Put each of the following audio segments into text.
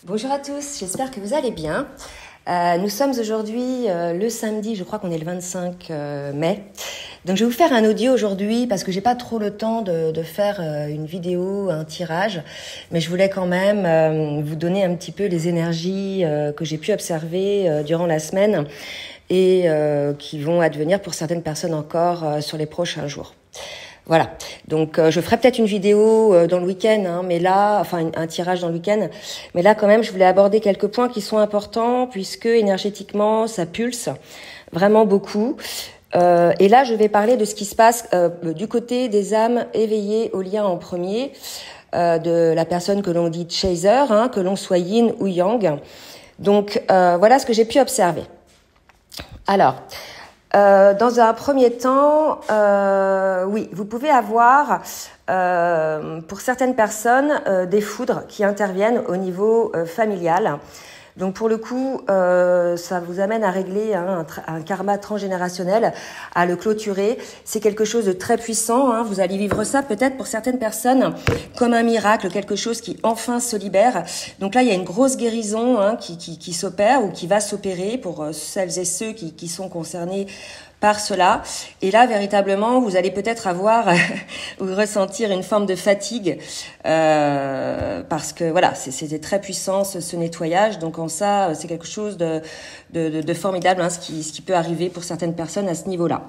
Bonjour à tous, j'espère que vous allez bien. Nous sommes aujourd'hui le samedi, je crois qu'on est le 25 mai. Donc je vais vous faire un audio aujourd'hui parce que j'ai pas trop le temps de faire une vidéo, un tirage. Mais je voulais quand même vous donner un petit peu les énergies que j'ai pu observer durant la semaine et qui vont advenir pour certaines personnes encore sur les prochains jours. Voilà, donc je ferai peut-être une vidéo dans le week-end, mais là, enfin un tirage dans le week-end, mais là quand même je voulais aborder quelques points qui sont importants puisque énergétiquement ça pulse vraiment beaucoup. Et là je vais parler de ce qui se passe du côté des âmes éveillées au lien en premier, de la personne que l'on dit chaser, que l'on soit yin ou yang. Donc voilà ce que j'ai pu observer. Alors, dans un premier temps, oui, vous pouvez avoir, pour certaines personnes, des foudres qui interviennent au niveau familial. Donc pour le coup, ça vous amène à régler un karma transgénérationnel, à le clôturer. C'est quelque chose de très puissant. Vous allez vivre ça peut-être pour certaines personnes comme un miracle, quelque chose qui enfin se libère. Donc là, il y a une grosse guérison qui s'opère ou qui va s'opérer pour celles et ceux qui sont concernés par cela. Et là, véritablement, vous allez peut-être avoir ou ressentir une forme de fatigue parce que voilà, c'était très puissant ce nettoyage. Donc en ça, c'est quelque chose de formidable, ce qui peut arriver pour certaines personnes à ce niveau-là.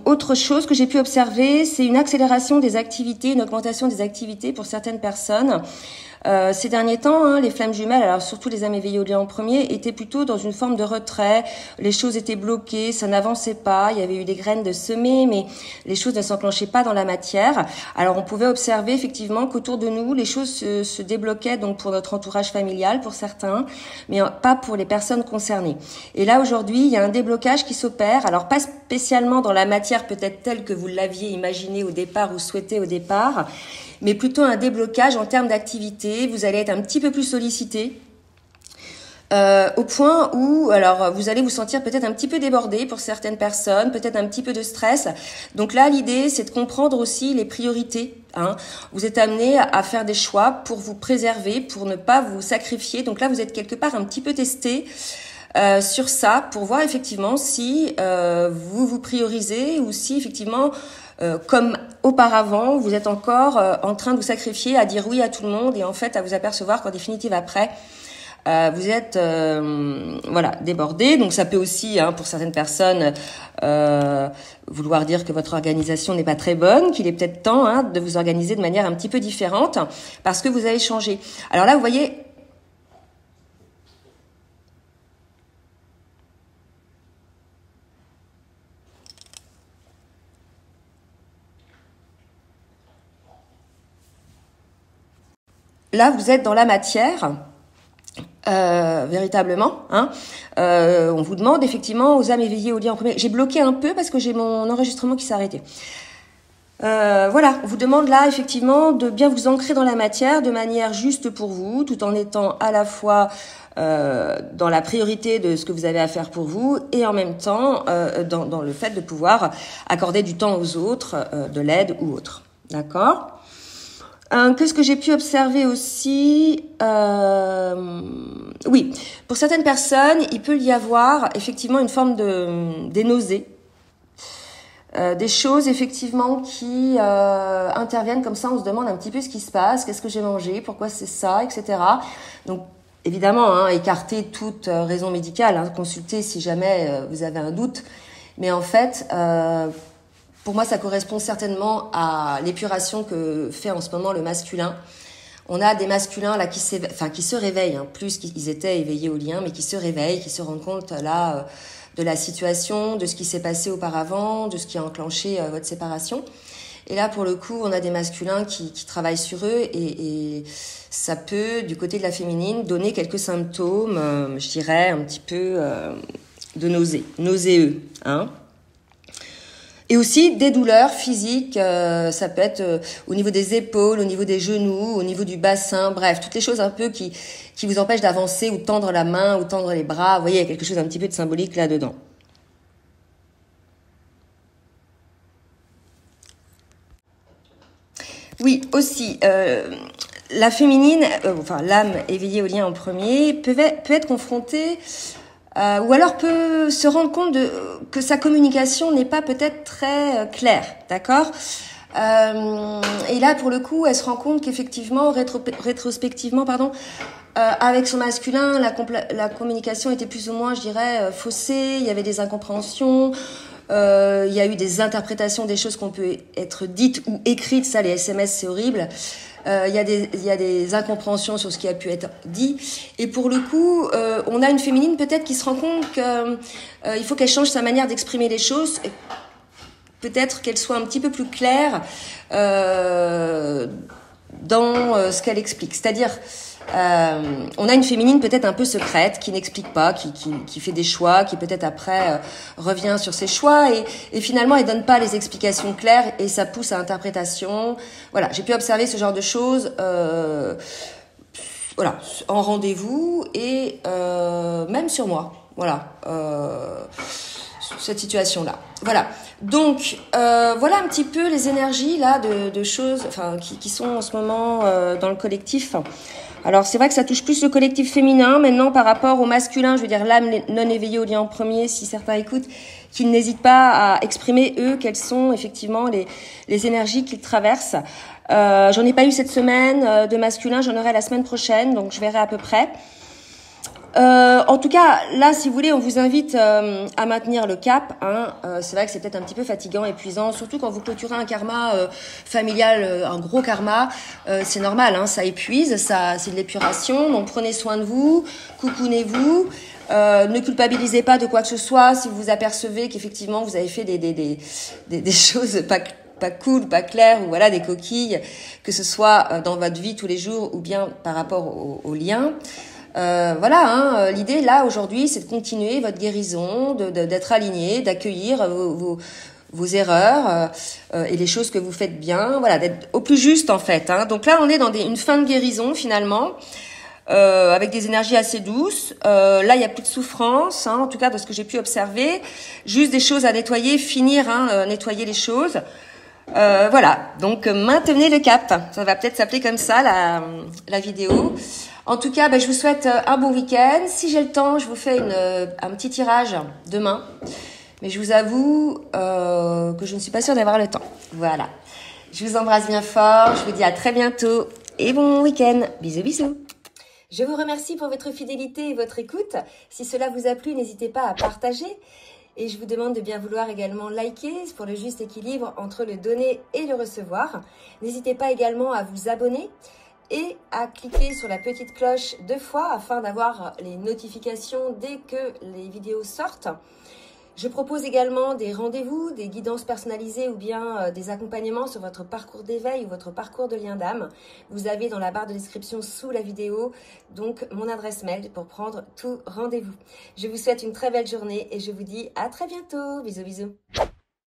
Autre chose que j'ai pu observer, c'est une accélération des activités, une augmentation des activités pour certaines personnes. Ces derniers temps, les flammes jumelles, alors surtout les âmes éveillées au lien en premier, étaient plutôt dans une forme de retrait. Les choses étaient bloquées, ça n'avançait pas. Il y avait eu des graines de semer, mais les choses ne s'enclenchaient pas dans la matière. Alors on pouvait observer effectivement qu'autour de nous, les choses se débloquaient donc pour notre entourage familial, pour certains, mais pas pour les personnes concernées. Et là aujourd'hui, il y a un déblocage qui s'opère. Alors pas spécialement dans la matière peut-être telle que vous l'aviez imaginé au départ ou souhaité au départ, mais plutôt un déblocage en termes d'activité. Vous allez être un petit peu plus sollicité au point où alors vous allez vous sentir peut-être un petit peu débordé pour certaines personnes, peut-être un petit peu de stress. Donc là, l'idée, c'est de comprendre aussi les priorités. Vous êtes amené à faire des choix pour vous préserver, pour ne pas vous sacrifier. Donc là, vous êtes quelque part un petit peu testé sur ça pour voir effectivement si vous vous priorisez ou si effectivement comme auparavant, vous êtes encore en train de vous sacrifier à dire oui à tout le monde et en fait à vous apercevoir qu'en définitive après, vous êtes débordé. Donc ça peut aussi, pour certaines personnes, vouloir dire que votre organisation n'est pas très bonne, qu'il est peut-être temps de vous organiser de manière un petit peu différente parce que vous avez changé. Alors là, vous voyez... Là, vous êtes dans la matière, véritablement. On vous demande effectivement aux âmes éveillées au lien en premier. J'ai bloqué un peu parce que j'ai mon enregistrement qui s'est arrêté. Voilà, on vous demande là effectivement de bien vous ancrer dans la matière de manière juste pour vous, tout en étant à la fois dans la priorité de ce que vous avez à faire pour vous et en même temps dans le fait de pouvoir accorder du temps aux autres, de l'aide ou autre. D'accord ? Qu'est-ce que j'ai pu observer aussi oui, pour certaines personnes, il peut y avoir effectivement une forme des nausées. Des choses effectivement qui interviennent comme ça, on se demande un petit peu ce qui se passe, qu'est-ce que j'ai mangé, pourquoi c'est ça, etc. Donc évidemment, écarter toute raison médicale, consulter si jamais vous avez un doute. Mais en fait... pour moi, ça correspond certainement à l'épuration que fait en ce moment le masculin. On a des masculins là qui se réveillent, plus qu'ils étaient éveillés au lien, mais qui se réveillent, qui se rendent compte là de la situation, de ce qui s'est passé auparavant, de ce qui a enclenché votre séparation. Et là, pour le coup, on a des masculins qui travaillent sur eux et ça peut, du côté de la féminine, donner quelques symptômes, je dirais, un petit peu de nauséeux, Et aussi des douleurs physiques, ça peut être au niveau des épaules, au niveau des genoux, au niveau du bassin, bref, toutes les choses un peu qui vous empêchent d'avancer ou de tendre la main ou tendre les bras. Vous voyez, il y a quelque chose un petit peu de symbolique là-dedans. Oui, aussi, la féminine, enfin l'âme éveillée au lien en premier, peut être confrontée ou alors peut se rendre compte que sa communication n'est pas peut-être très claire, d'accord. Et là, pour le coup, elle se rend compte qu'effectivement, rétrospectivement, avec son masculin, la communication était plus ou moins, je dirais, faussée. Il y avait des incompréhensions. Il y a eu des interprétations des choses qu'on peut être dites ou écrites. Ça, les SMS, c'est horrible. Il y a des incompréhensions sur ce qui a pu être dit. Et pour le coup, on a une féminine peut-être qui se rend compte qu'il faut qu'elle change sa manière d'exprimer les choses. Peut-être qu'elle soit un petit peu plus claire dans ce qu'elle explique. C'est-à-dire, on a une féminine peut-être un peu secrète, qui n'explique pas, qui fait des choix, qui peut-être après revient sur ses choix et finalement elle donne pas les explications claires et ça pousse à l'interprétation. Voilà, j'ai pu observer ce genre de choses voilà, en rendez-vous et même sur moi. Voilà. Cette situation-là. Voilà. Donc, voilà un petit peu les énergies là de choses, enfin, qui sont en ce moment dans le collectif. Alors, c'est vrai que ça touche plus le collectif féminin. Maintenant, par rapport au masculin, je veux dire l'âme non éveillée au lien en premier, si certains écoutent, qu'ils n'hésitent pas à exprimer, eux, quelles sont effectivement les énergies qu'ils traversent. J'en ai pas eu cette semaine de masculin, j'en aurai la semaine prochaine, donc je verrai à peu près. En tout cas, là, si vous voulez, on vous invite à maintenir le cap. C'est vrai que c'est peut-être un petit peu fatigant, épuisant, surtout quand vous clôturez un karma familial, un gros karma. C'est normal, ça épuise, c'est de l'épuration. Donc prenez soin de vous, coucounez-vous. Ne culpabilisez pas de quoi que ce soit si vous vous apercevez qu'effectivement vous avez fait des choses pas cool, pas claires, ou voilà, des coquilles, que ce soit dans votre vie tous les jours ou bien par rapport au lien. Voilà, l'idée là aujourd'hui, c'est de continuer votre guérison, d'être aligné, d'accueillir vos erreurs et les choses que vous faites bien, voilà, d'être au plus juste en fait. Donc là, on est dans une fin de guérison finalement, avec des énergies assez douces. Là, il y a plus de souffrance, en tout cas de ce que j'ai pu observer. Juste des choses à nettoyer, finir, nettoyer les choses. Voilà, donc maintenez le cap. Ça va peut-être s'appeler comme ça la vidéo. En tout cas, je vous souhaite un bon week-end. Si j'ai le temps, je vous fais un petit tirage demain. Mais je vous avoue que je ne suis pas sûre d'avoir le temps. Voilà. Je vous embrasse bien fort. Je vous dis à très bientôt et bon week-end. Bisous, bisous. Je vous remercie pour votre fidélité et votre écoute. Si cela vous a plu, n'hésitez pas à partager. Et je vous demande de bien vouloir également liker pour le juste équilibre entre le donner et le recevoir. N'hésitez pas également à vous abonner et à cliquer sur la petite cloche 2 fois afin d'avoir les notifications dès que les vidéos sortent. Je propose également des rendez-vous, des guidances personnalisées ou bien des accompagnements sur votre parcours d'éveil ou votre parcours de lien d'âme. Vous avez dans la barre de description sous la vidéo donc mon adresse mail pour prendre tout rendez-vous. Je vous souhaite une très belle journée et je vous dis à très bientôt. Bisous, bisous.